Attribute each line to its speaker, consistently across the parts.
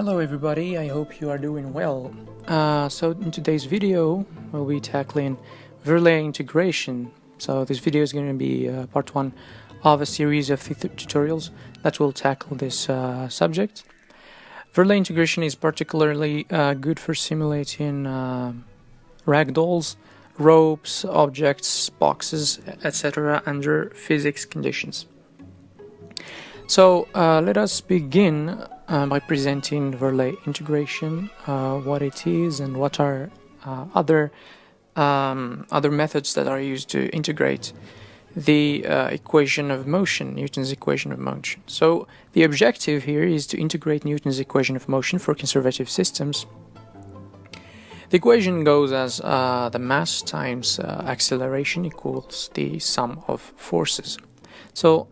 Speaker 1: Hello everybody, I hope you are doing well. So in today's video we'll be tackling Verlet Integration. So this video is going to be part one of a series of tutorials that will tackle this subject. Verlet Integration is particularly good for simulating ragdolls, ropes, objects, boxes, etc. under physics conditions. So let us begin by presenting Verlet Integration, what it is and what are other methods that are used to integrate the equation of motion, Newton's equation of motion. So the objective here is to integrate Newton's equation of motion for conservative systems. The equation goes as the mass times acceleration equals the sum of forces. So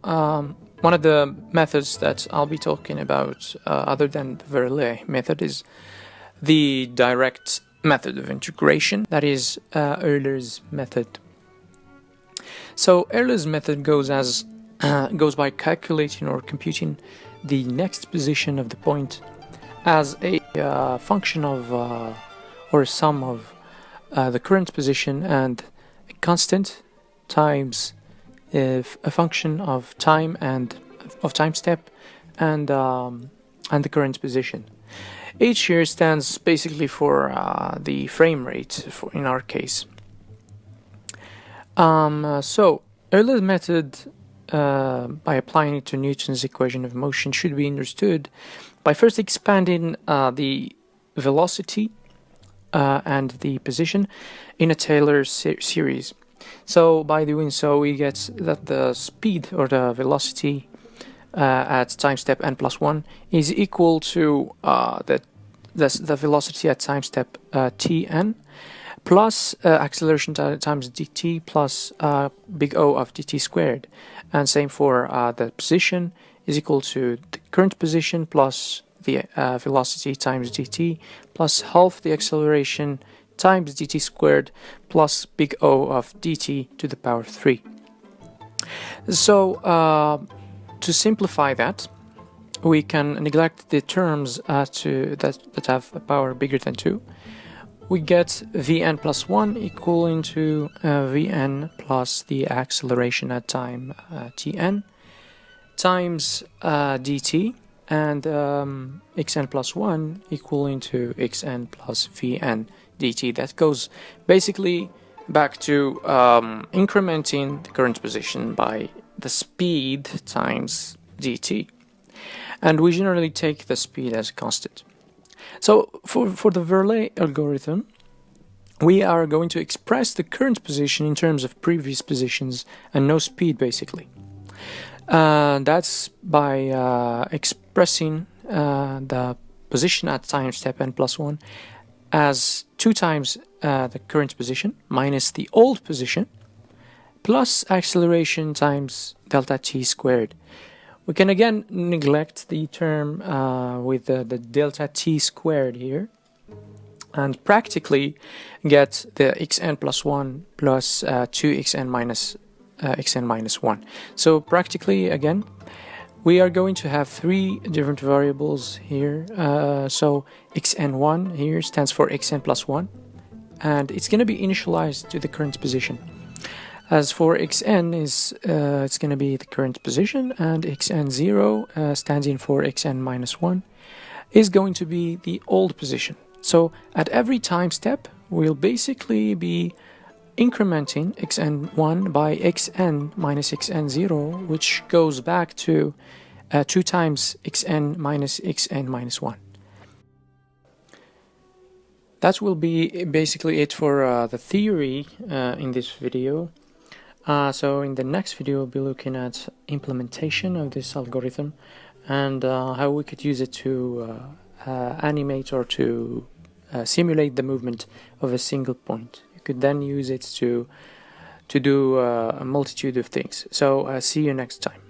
Speaker 1: one of the methods that I'll be talking about, other than the Verlet method, is the direct method of integration, that is Euler's method. So Euler's method goes by calculating or computing the next position of the point as a function of or a sum of the current position and a constant times a function of time and of time step and the current position. H here stands basically for the frame rate in our case. So Euler's method, by applying it to Newton's equation of motion, should be understood by first expanding the velocity and the position in a Taylor series. So by doing so, we get that the speed or the velocity at time step n+1 is equal to the velocity at time step tn plus acceleration times dt plus big O of dt squared. And same for the position is equal to the current position plus the velocity times dt plus half the acceleration times dt squared plus big O of dt to the power 3. So to simplify that, we can neglect the terms that have a power bigger than 2. We get Vn plus 1 equaling to Vn plus the acceleration at time Tn times dt, and xn plus 1 equaling to xn plus Vn dt. That goes basically back to incrementing the current position by the speed times dt, and we generally take the speed as a constant. So for the Verlet algorithm, we are going to express the current position in terms of previous positions and no speed, basically. That's by expressing the position at time step n+1 as 2 times the current position minus the old position plus acceleration times delta t squared. We can again neglect the term with the delta t squared here and practically get the xn plus 1 plus 2xn minus 1. So practically, again, we are going to have 3 different variables here. So xn1 here stands for xn plus 1, and it's going to be initialized to the current position. As for xn, it's going to be the current position, and xn0, standing for xn minus 1, is going to be the old position. So at every time step, we'll basically be incrementing xn1 by xn minus xn0, which goes back to 2 times xn minus 1. That will be basically it for the theory in this video. So in the next video, we'll be looking at implementation of this algorithm and how we could use it to animate or to simulate the movement of a single point. You could then use it to do a multitude of things. So see you next time.